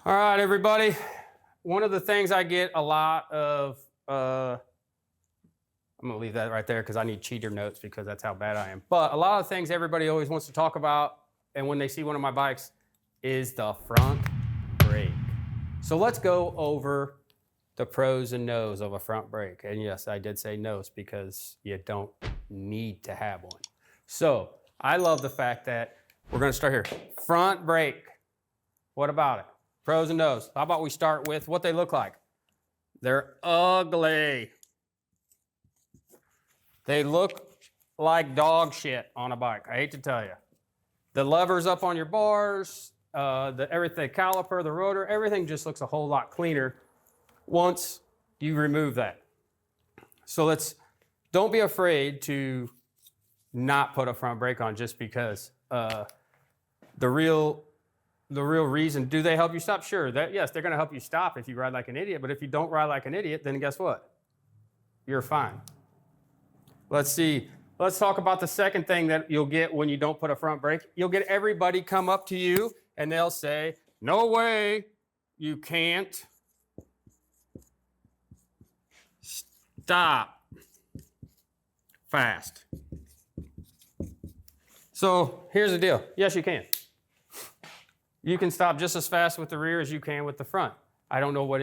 All right, everybody. One of the things I get a lot of, I'm going to leave that right there because I need cheater notes because that's how bad I am. But a lot of things everybody always wants to talk about, and when they see one of my bikes, is the front brake. So let's go over the pros and nos of a front brake. And yes, I did say nos because you don't need to have one. So I love the fact that we're going to start here. Front brake. What about it? Pros and nos. How about we start with what they look like? They're ugly. They look like dog shit on a bike. I hate to tell you. The levers up on your bars, everything, caliper, the rotor, everything just looks a whole lot cleaner once you remove that. So don't be afraid to not put a front brake on just because. The real reason, do they help you stop? Sure, yes, they're gonna help you stop if you ride like an idiot, but if you don't ride like an idiot, then guess what? You're fine. Let's talk about the second thing that you'll get when you don't put a front brake. You'll get everybody come up to you and they'll say, no way, you can't stop fast. So here's the deal. Yes, you can. You can stop just as fast with the rear as you can with the front. I don't know what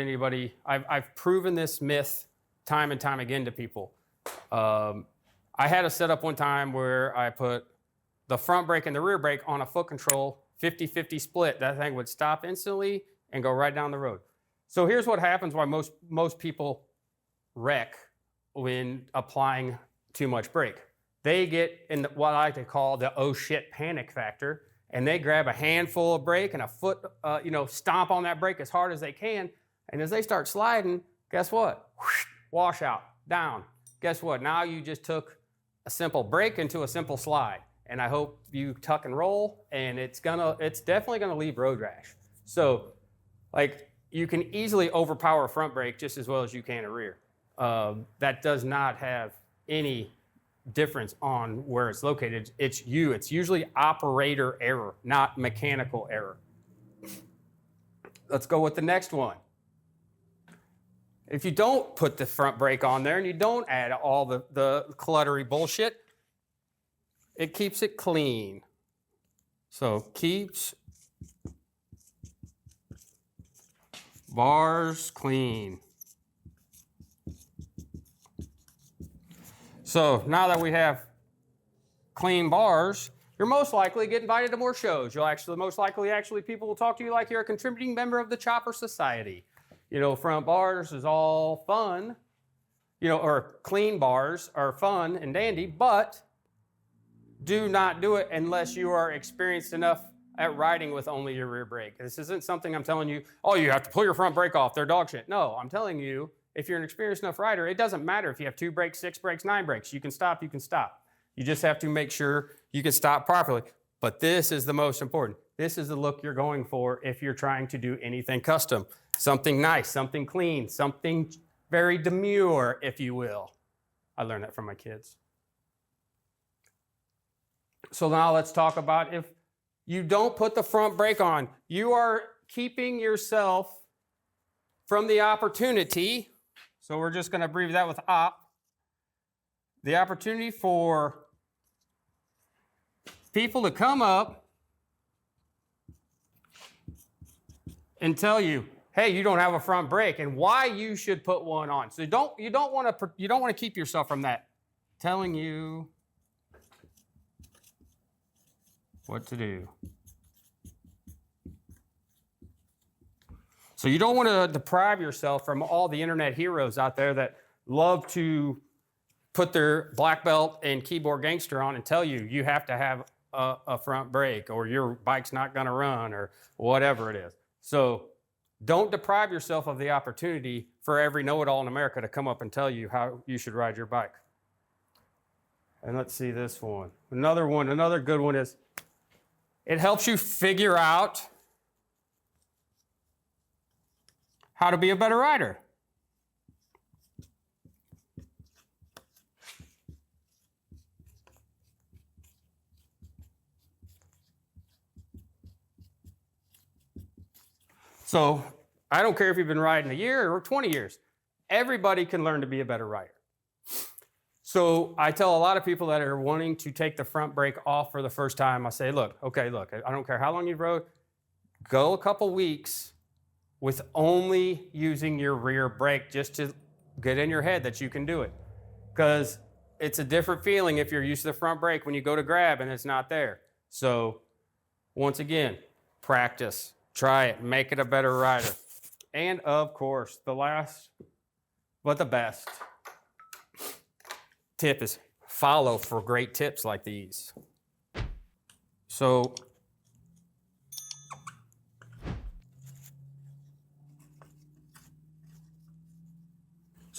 I've proven this myth time and time again to people. I had a setup one time where I put the front brake and the rear brake on a foot control, 50-50 split. That thing would stop instantly and go right down the road. So here's what happens why most people wreck when applying too much brake. They get in what I like to call the oh shit panic factor, and they grab a handful of brake and a foot, stomp on that brake as hard as they can. And as they start sliding, guess what? Wash out, down. Guess what? Now you just took a simple brake into a simple slide. And I hope you tuck and roll, and it's definitely gonna leave road rash. So, you can easily overpower a front brake just as well as you can a rear. That does not have any difference on where it's located. It's usually operator error, not mechanical error. Let's go with the next one. If you don't put the front brake on there and you don't add all the cluttery bullshit, it keeps it clean. So keeps bars clean. So now that we have clean bars, you're most likely get invited to more shows. Most likely people will talk to you like you're a contributing member of the Chopper Society. Front bars is all fun, or clean bars are fun and dandy, but do not do it unless you are experienced enough at riding with only your rear brake. This isn't something I'm telling you, oh, you have to pull your front brake off, they're dog shit. No, I'm telling you, if you're an experienced enough rider, it doesn't matter if you have 2 brakes, 6 brakes, 9 brakes. You can stop, you can stop. You just have to make sure you can stop properly. But this is the most important. This is the look you're going for if you're trying to do anything custom. Something nice, something clean, something very demure, if you will. I learned that from my kids. So now let's talk about if you don't put the front brake on, you are keeping yourself from the opportunity. So we're just going to abbreviate that with op. The opportunity for people to come up and tell you, hey, you don't have a front brake, and why you should put one on. So you don't want to keep yourself from that. Telling you what to do. So you don't want to deprive yourself from all the internet heroes out there that love to put their black belt and keyboard gangster on and tell you have to have a front brake or your bike's not going to run or whatever it is. So don't deprive yourself of the opportunity for every know-it-all in America to come up and tell you how you should ride your bike. And let's see this one. Another good one is it helps you figure out how to be a better rider. So I don't care if you've been riding a year or 20 years. Everybody can learn to be a better rider. So I tell a lot of people that are wanting to take the front brake off for the first time, I say, look, I don't care how long you've rode, go a couple weeks with only using your rear brake just to get in your head that you can do it. Because it's a different feeling if you're used to the front brake when you go to grab and it's not there. So once again, practice, try it, make it a better rider. And of course, the last, but the best tip is follow for great tips like these. So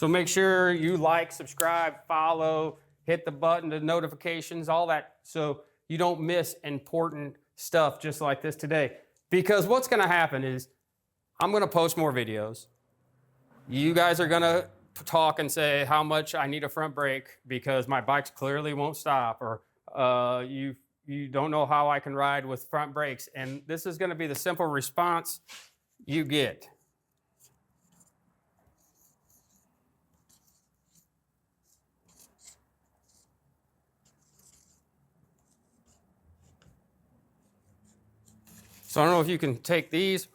make sure you like, subscribe, follow, hit the button, the notifications, all that, so you don't miss important stuff just like this today. Because what's gonna happen is I'm gonna post more videos. You guys are gonna talk and say how much I need a front brake because my bikes clearly won't stop, or you don't know how I can ride with front brakes. And this is gonna be the simple response you get. So I don't know if you can take these